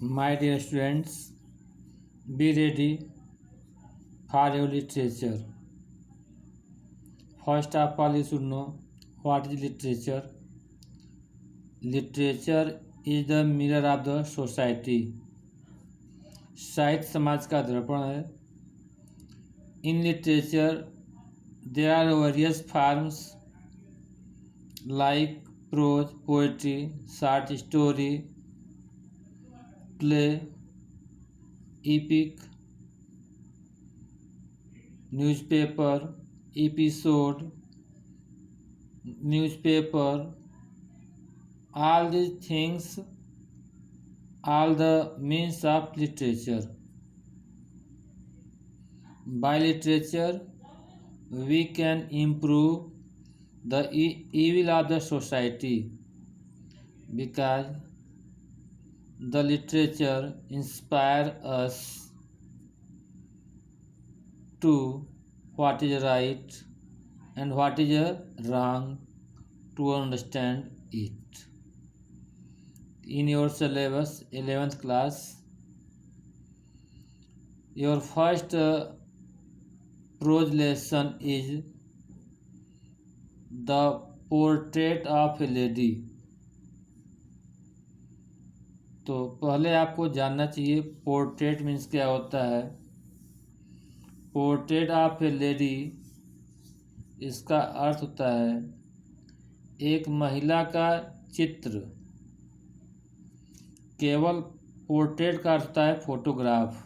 My dear students, be ready for your literature. First of all, you should know what is literature. Literature is the mirror of the society. साहित्य समाज का दर्पण है. In literature, there are various forms like prose, poetry, short story, play, epic, newspaper, episode, newspaper. All these things, all the means of literature. By literature, we can improve the evil of the society, because the literature inspire us to what is right and what is wrong, to understand it. In your syllabus 11th class, your first prose lesson is the portrait of a lady. तो पहले आपको जानना चाहिए portrait means क्या होता है. Portrait of a lady, इसका अर्थ होता है एक महिला का चित्र. केवल पोर्ट्रेट का अर्थ होता है फोटोग्राफ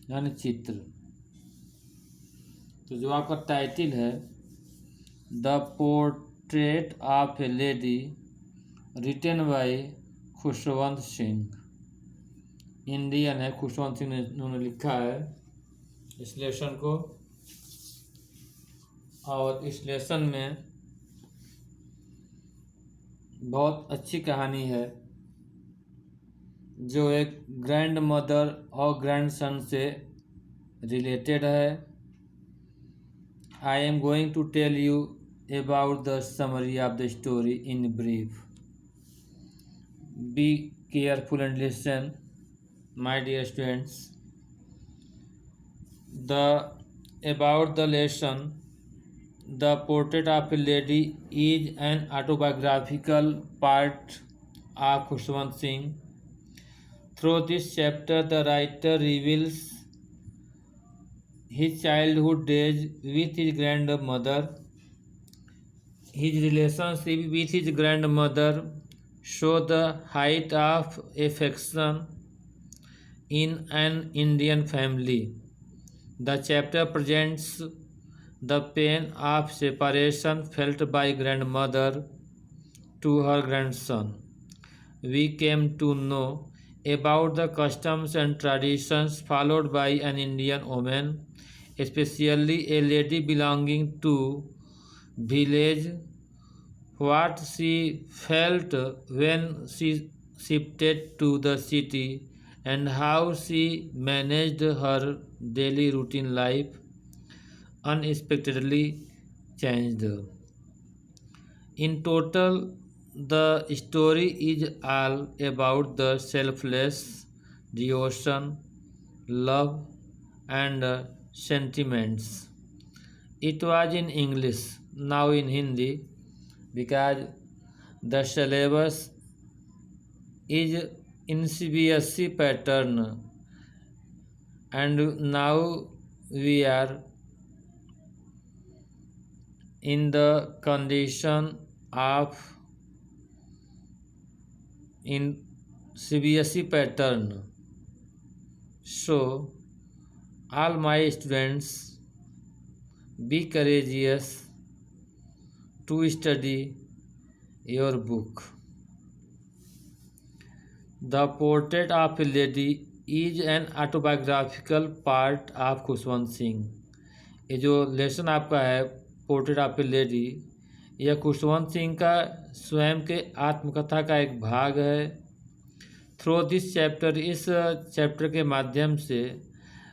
यानी चित्र. तो जो आपका टाइटल है the portrait of a lady written by Khushwant Singh, Indian है. खुशवंत सिंह ने उन्होंने लिखा है इस लेसन को. और इस लेसन में बहुत अच्छी कहानी है जो एक ग्रैंड मदर और ग्रैंड सन से रिलेटेड है. I am going to tell you about the summary of the story in brief. Be careful and listen, my dear students. About the lesson, the portrait of a lady is an autobiographical part of Khushwant Singh. Through this chapter, the writer reveals his childhood days with his grandmother. His relationship with his grandmother show the height of affection in an Indian family. The chapter presents the pain of separation felt by grandmother to her grandson. We came to know about the customs and traditions followed by an Indian woman, especially a lady belonging to village, what she felt when she shifted to the city, and how she managed her daily routine life unexpectedly changed. In total, the story is all about the selfless devotion, love, and sentiments. It was in English, now in Hindi, because the syllabus is in CBSE pattern, and now we are in the condition of in CBSE pattern. So all my students, be courageous to study your book. The Portrait of a Lady is an autobiographical part of Khushwant Singh. ये जो lesson आपका है portrait of a lady, यह खुशवंत सिंह का स्वयं के आत्मकथा का एक भाग है. थ्रू दिस चैप्टर, इस चैप्टर के माध्यम से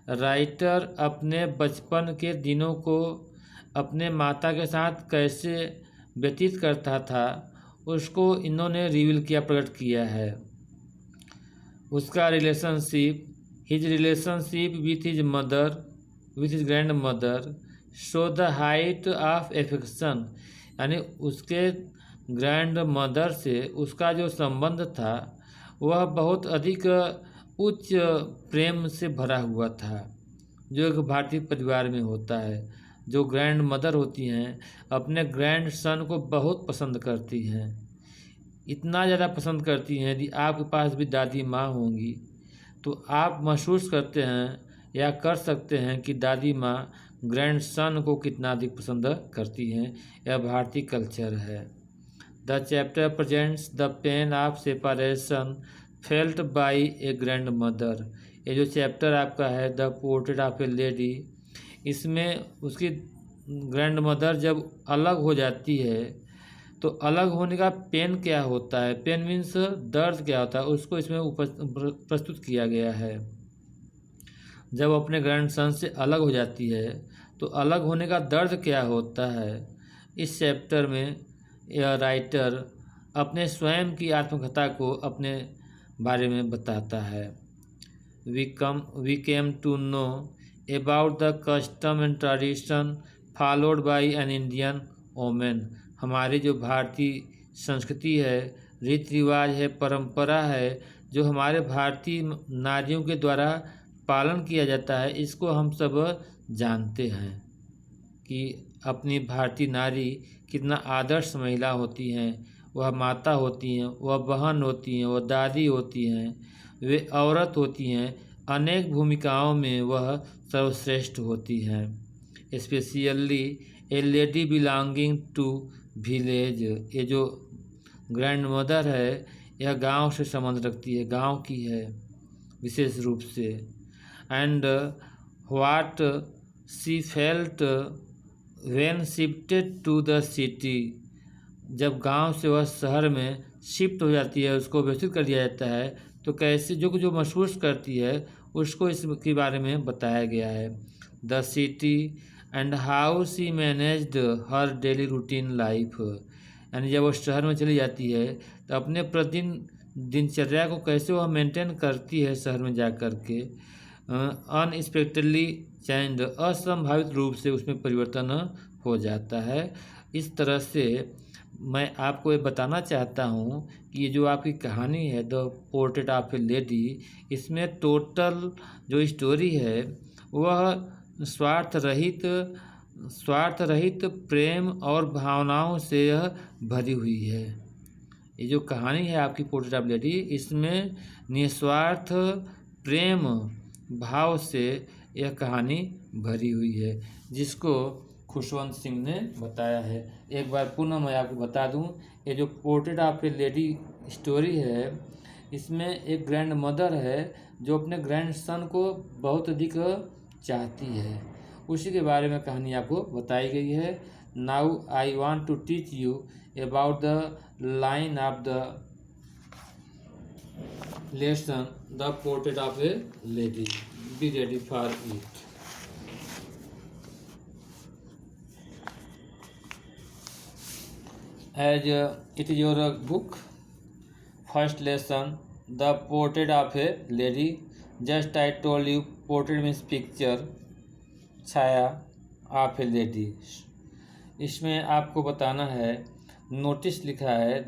राइटर अपने बचपन के दिनों को अपने माता के साथ कैसे व्यतीत करता था उसको इन्होंने रिवील किया, प्रकट किया है. उसका relationship, his relationship with his grand mother show the height of affection, यानी उसके ग्रैंड मदर से उसका जो संबंध था वह बहुत अधिक उच्च प्रेम से भरा हुआ था, जो एक भारतीय परिवार में होता है। जो ग्रैंड मदर होती हैं अपने ग्रैंड सन को बहुत पसंद करती हैं, इतना ज़्यादा पसंद करती हैं। यदि आपके पास भी दादी माँ होंगी तो आप महसूस करते हैं या कर सकते हैं कि दादी माँ ग्रैंड सन को कितना अधिक पसंद करती हैं। यह भारतीय कल्चर है। The chapter presents the pain of separation felt by A grand mother. ये जो चैप्टर आपका है the portrait of a lady, इसमें उसकी ग्रैंड मदर जब अलग हो जाती है तो अलग होने का पेन क्या होता है, पेन मीन्स दर्द क्या होता है, उसको इसमें प्रस्तुत किया गया है। जब अपने ग्रैंड सन से अलग हो जाती है तो अलग होने का दर्द क्या होता है। इस चैप्टर में यह राइटर अपने स्वयं की आत्मकथा को अपने बारे में बताता है। We came to know about the custom and tradition followed by an Indian women. हमारी जो भारतीय संस्कृति है, रीति रिवाज है, परंपरा है, जो हमारे भारतीय नारियों के द्वारा पालन किया जाता है, इसको हम सब जानते हैं कि अपनी भारतीय नारी कितना आदर्श महिला होती हैं। वह माता होती हैं, वह बहन होती हैं, वह दादी होती हैं, वे औरत होती हैं, अनेक भूमिकाओं में वह सर्वश्रेष्ठ होती हैं। Specially a lady belonging to village. ये जो ग्रैंड मदर है यह गांव से संबंध रखती है, गांव की है विशेष रूप से। And what she felt when shifted to the city. जब गांव से वह शहर में शिफ्ट हो जाती है, उसको व्यवस्थित कर दिया जाता है, तो कैसे जो महसूस करती है उसको इसके बारे में बताया गया है। The city and how she managed her daily routine life. यानी जब वो शहर में चली जाती है तो अपने प्रतिदिन दिनचर्या को कैसे वह मेंटेन करती है शहर में जा कर के। अनएक्सपेक्टेडली चेंज, असंभावित रूप से उसमें परिवर्तन हो जाता है। इस तरह से मैं आपको ये बताना चाहता हूँ कि ये जो आपकी कहानी है the portrait of a lady, इसमें टोटल जो स्टोरी है वह स्वार्थ रहित प्रेम और भावनाओं से यह भरी हुई है। ये जो कहानी है आपकी पोर्ट्रेट ऑफ लेडी, इसमें निस्वार्थ प्रेम भाव से यह कहानी भरी हुई है, जिसको खुशवंत सिंह ने बताया है। एक बार पुनः मैं आपको बता दूं, ये जो portrait of a lady story है, इसमें एक ग्रैंड मदर है जो अपने ग्रैंड सन को बहुत अधिक चाहती है, उसी के बारे में कहानी आपको बताई गई है। Now I want to teach you about the line of the lesson the portrait of a lady. Be ready for it. As it is your book, first lesson, the portrait of a lady. Just I told you, portrait means picture, Chhaya of a lady. इसमें आपको बताना है, notice लिखा है,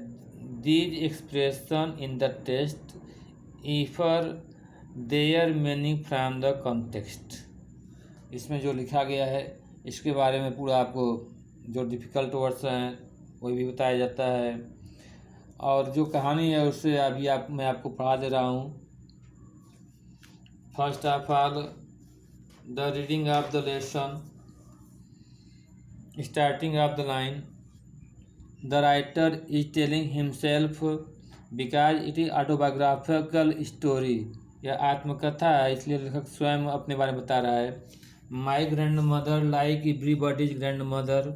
these expression in the text infer their meaning from the context. इसमें जो लिखा गया है इसके बारे में पूरा आपको जो डिफ़िकल्ट वर्ड्स हैं वही भी बताया जाता है, और जो कहानी है उससे अभी मैं आपको पढ़ा दे रहा हूँ। First of all the reading of the lesson, starting of the line, the writer is telling himself because it is autobiographical story. यह आत्मकथा है इसलिए लेखक स्वयं अपने बारे में बता रहा है। My grand mother like everybody's grand mother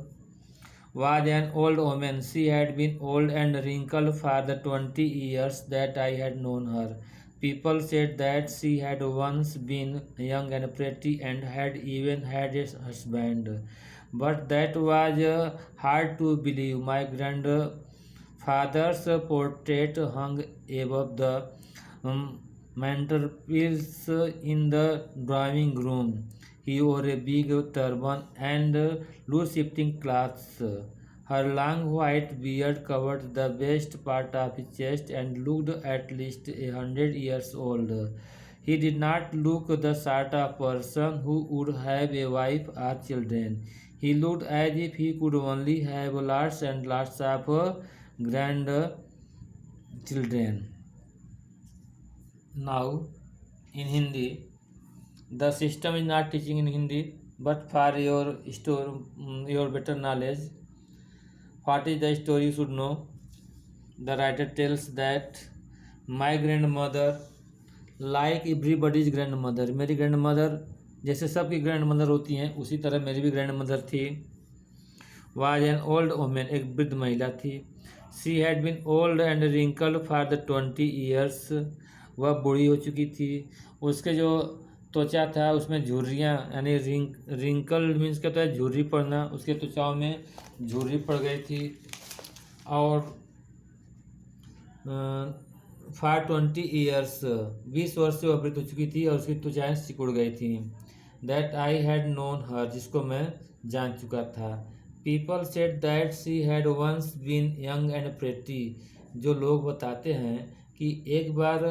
was an old woman. She had been old and wrinkled for the 20 years that I had known her. People said that she had once been young and pretty and had even had a husband. But that was hard to believe. My grandfather's portrait hung above the mantelpiece in the drawing room. He wore a big turban and loose shifting clothes. Her long white beard covered the best part of his chest and looked at least 100 years old. He did not look the sort of person who would have a wife or children. He looked as if he could only have lots and lots of grandchildren. Now, in Hindi, the system is not teaching in Hindi, but for your better knowledge, what is the story you should know? The writer tells that my grandmother, like everybody's grandmother, मेरी grandmother जैसे सबकी grandmother होती हैं उसी तरह मेरी भी grandmother थी. Was an old woman, एक वृद्ध महिला थी. She had been old and wrinkled for the 20 years. वह बूढ़ी हो चुकी थी. उसके जो त्वचा था उसमें झुर्रियाँ यानी रिंकल मीन्स क्या होता है झुर्री पड़ना. उसके त्वचाओं में झुर्री पड़ गई थी और फॉर 20 ईयर्स 20 वर्ष से वह वृद्ध हो चुकी थी और उसकी त्वचाएँ सिकुड़ गई थी. That I had known her, जिसको मैं जान चुका था. People said that she had once been young and pretty. जो लोग बताते हैं कि एक बार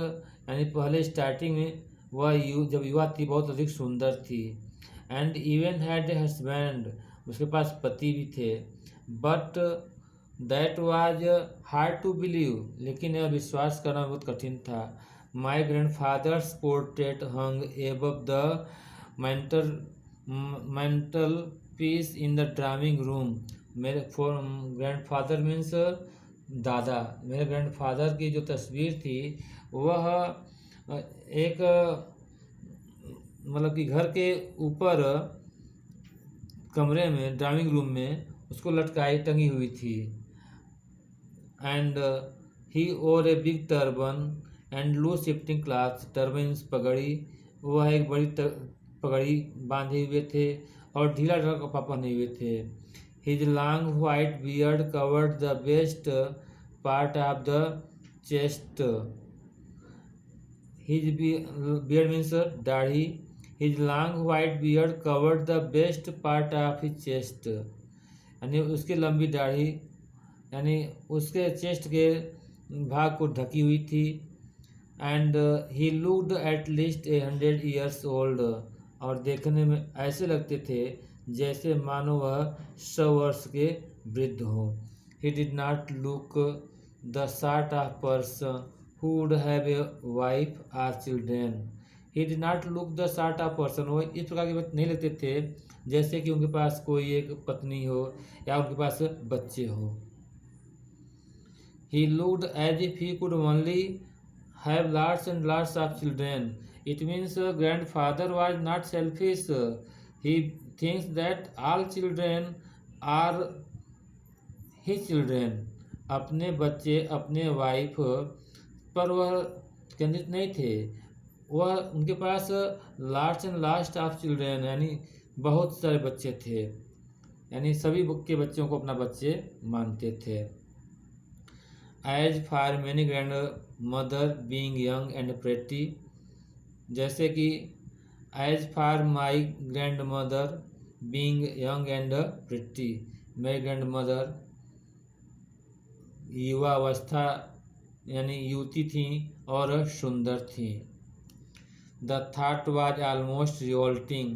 यानी पहले स्टार्टिंग में वह जब युवा थी बहुत अधिक सुंदर थी. And even had a husband, उसके पास पति भी थे. But that was hard to believe, लेकिन यह विश्वास करना बहुत कठिन था. My grandfather's portrait hung above the mantelpiece in the drawing room. मेरे ग्रैंडफादर मीन्स दादा. मेरे ग्रैंडफादर की जो तस्वीर थी वह एक मतलब कि घर के ऊपर कमरे में ड्राइंग रूम में उसको लटकाई टंगी हुई थी. And he wore a big turban and loose shifting clothes. Turban पगड़ी, वह एक बड़ी पगड़ी बांधे हुए थे और ढीला ढाला कपड़ा पहने हुए थे. His long white beard covered the best part of the chest. His beard means दाढ़ी. His long white beard covered the best part of his chest. यानी उसकी लंबी दाढ़ी यानी उसके चेस्ट के भाग को ढकी हुई थी. And he looked at least 100 years old. और देखने में ऐसे लगते थे जैसे मानो वह 100 वर्ष के वृद्ध हों. He did not look the sort of person who would have a wife or children. He did not look the sort of person. वो इस प्रकार के नहीं लगते थे जैसे कि उनके पास कोई एक पत्नी हो या उनके पास बच्चे हो. He looked as if he could only have lots and lots of children. It means grandfather was not selfish. He thinks that all children are his children. अपने बच्चे अपने वाइफ पर वह केंद्रित नहीं थे. वह उनके पास last and last of children यानी बहुत सारे बच्चे थे, यानी सभी के बच्चों को अपना बच्चे मानते थे. As for many grandmother being young and pretty. जैसे कि as for my grandmother being young and pretty. मेरी ग्रैंड मदर युवा अवस्था यानी युवती थी और सुंदर थी. The thought was almost revolting.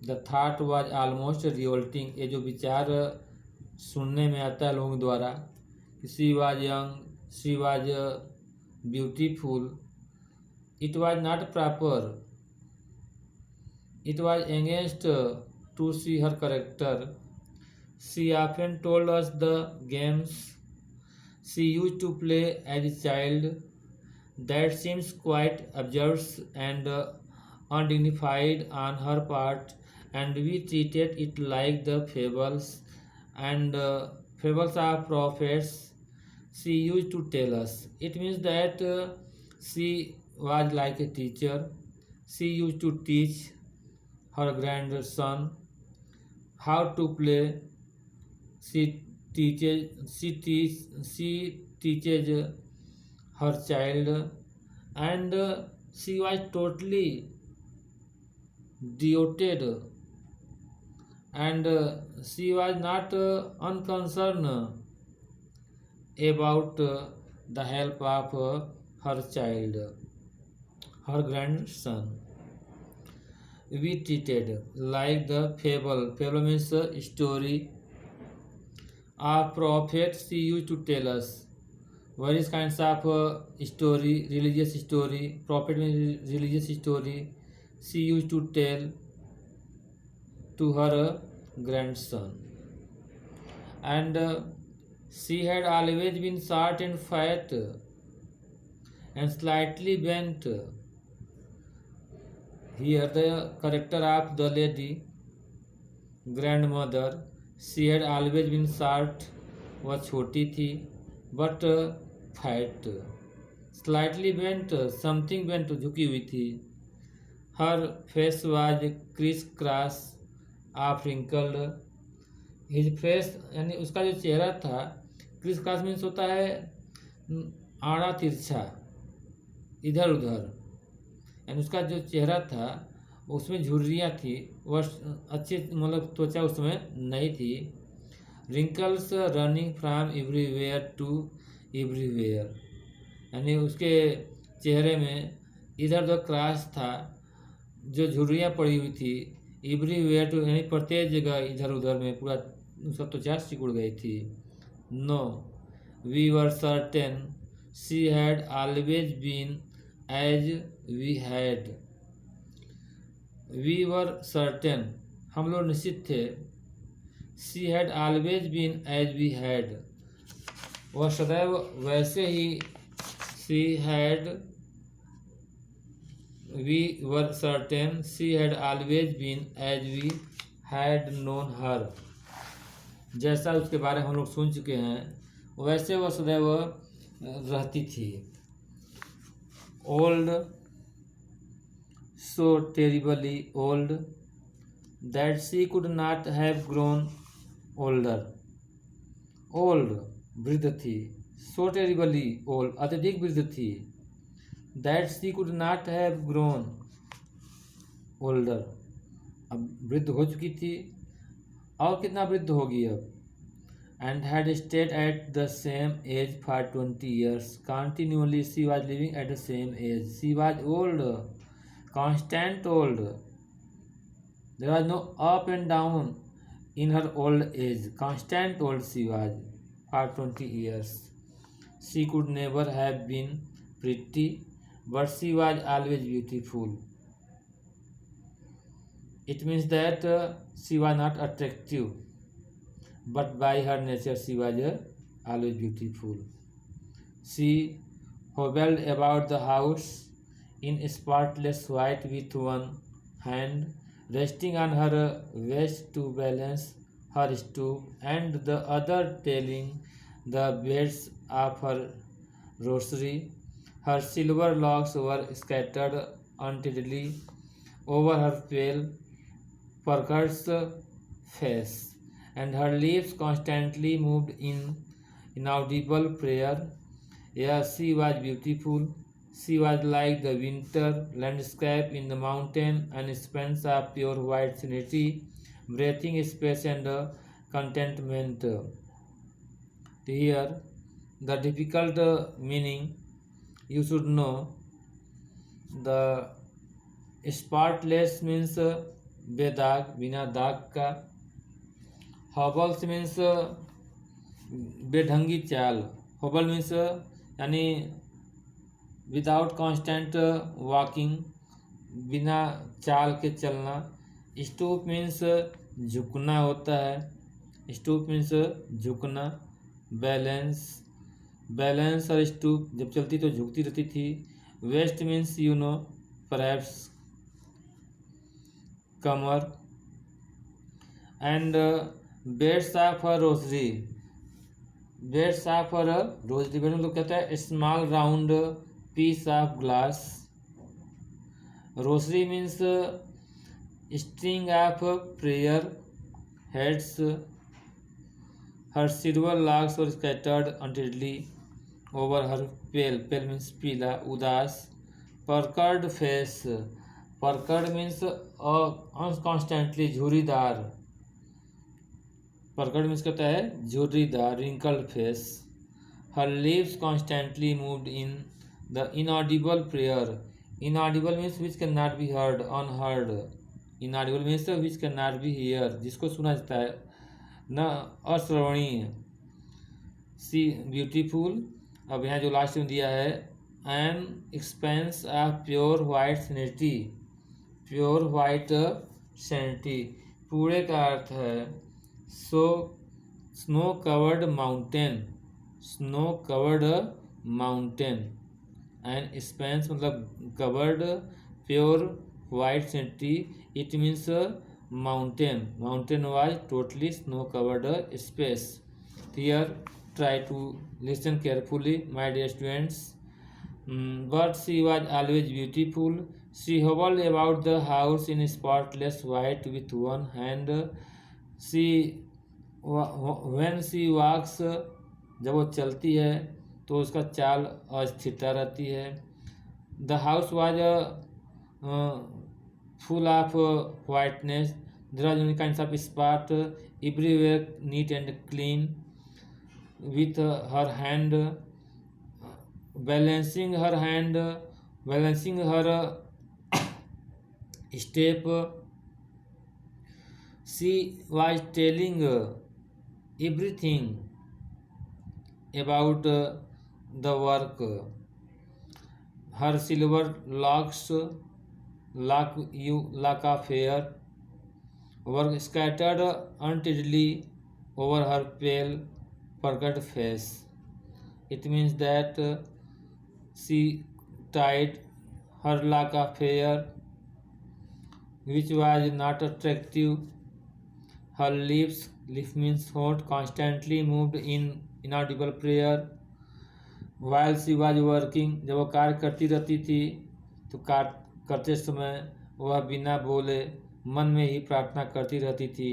The thought was almost revolting. ये जो विचार सुनने में आता है लोगों द्वारा कि she was young, she was beautiful. It was not proper. It was against to see her character. She often told us the games she used to play as a child. That seems quite absurd and undignified on her part, and we treated it like the fables and fables of prophets she used to tell us. It means that she was like a teacher. She used to teach her grandson how to play. She teaches her child and she was totally devoted, and she was not unconcerned about the help of her child, her grandson. We treated like the fable means a story of prophets she used to tell us. Various kinds of story, religious story, prophet means religious story she used to tell to her grandson. And she had always been short and fat and slightly bent. Here the character of the lady grandmother, she had always been short, वह छोटी थी, but fat, slightly bent, something bent, झुकी हुई थी. Her face was criss-cross of wrinkled. His face यानी उसका जो चेहरा था, criss-cross मीन्स होता है आड़ा तिरछा, इधर उधर, यानी उसका जो चेहरा था उसमें झुर्रियाँ थी, वह अच्छी मतलब त्वचा उसमें नहीं थी. Wrinkles running from everywhere to everywhere, यानी उसके चेहरे में इधर उधर क्रॉस था, जो झुर्रियाँ पड़ी हुई थी. एवरीवेयर टू यानी प्रत्येक जगह इधर उधर में पूरा उसका त्वचा सिकुड़ गई थी. No, we were certain she had always been as we had. We were certain, हम लोग निश्चित थे. She had always been as we had, वह सदैव वैसे ही. She had, we were certain she had always been as we had known her, जैसा उसके बारे में हम लोग सुन चुके हैं वैसे वह सदैव रहती थी. Old, so terribly old that she could not have grown older. Old, वृद्ध थी. So terribly old, अत्यधिक वृद्ध थी. That she could not have grown older, अब वृद्ध हो चुकी थी, और कितना वृद्ध होगी अब. And had stayed at the same age for 20 years. Continually she was living at the same age. She was old, constant old. There was no up and down in her old age. Constant old she was for 20 years. She could never have been pretty, but she was always beautiful. It means that she was not attractive, but by her nature she was always beautiful. She hobbled about the house in spotless white with one hand resting on her waist to balance her stoop, and the other tailing the beds of her rosary. Her silver locks were scattered untidily over her pale, puckered face, and her lips constantly moved in inaudible prayer. Yes, she was beautiful. She was like the winter landscape in the mountain, an expanse of pure white scenery, breathing space and contentment. Here, the difficult meaning you should know. The spotless means बेदाग, बिना दाग का. हॉबल्स means बेढंगी चाल. Hobble means यानी without constant walking, बिना चाल के चलना. स्टूप मीन्स झुकना होता है. स्टूप मीन्स झुकना. बैलेंस, बैलेंस और स्टूप जब चलती तो झुकती रहती थी. Waist means you know perhaps कमर. And beads of a rosary, beads of a rosary bead लोग कहते हैं small round piece of glass. Rosary means string of prayer heads. Her silver locks और स्कैटर्ड अनटिडली ओवर हर पेल. पेल means पीला, उदास. Puckered face. Puckered means constantly झुर्रीदार. Puckered means कहता है झुर्रीदार, wrinkled face. Her lips constantly moved in the inaudible prayer. Inaudible means which cannot be heard, unheard. Inaudible means which cannot be heard, जिसको सुना जाता है न, अश्रवणीय. सी ब्यूटीफुल. अब यहाँ जो लास्ट में दिया है, an expanse of pure white sanity. Pure white sanity पूरे का अर्थ है so snow covered mountain. Snow covered mountain. And expanse मतलब covered, pure white sanity, it means mountain. Mountain was totally snow covered space. Here try to listen carefully, my dear students. But she was always beautiful. She hobbled about the house in spotless white with one hand. She when she walks, जब वो चलती है तो उसका चाल अस्थिरता रहती है. The house was full of whiteness. There are many kinds of spots everywhere, neat and clean. With her hand, balancing her step, she was telling everything about the work. Her silver locks, lock of hair, were scattered untidily over her pale puckered face. It means that she tied her lock of hair, which was not attractive. Her lips means thought, constantly moved in inaudible prayer. While she was working, जब वो कार्य करती रहती थी तो कार्य करते समय वह बिना बोले मन में ही प्रार्थना करती रहती थी.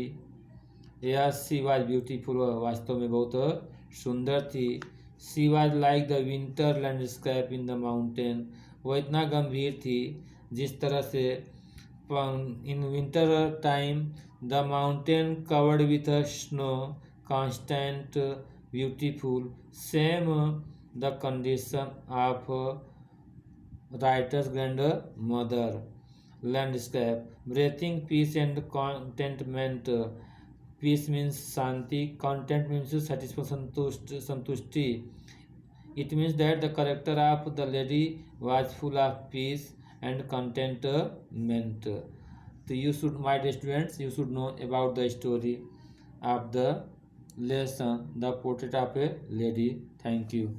Yes, she was beautiful. वास्तव में बहुत सुंदर थी. She was like the winter landscape in the mountain. वो इतना गंभीर थी जिस तरह से in winter time the mountain covered with snow, constant, beautiful. Same the condition of writer's grandmother. Landscape, breathing peace and contentment. Peace means shanti, content means satisfaction, santushti. It means that the character of the lady was full of peace and contentment. So you should, my dear students, you should know about the story of the lesson, The Portrait of a Lady. Thank you.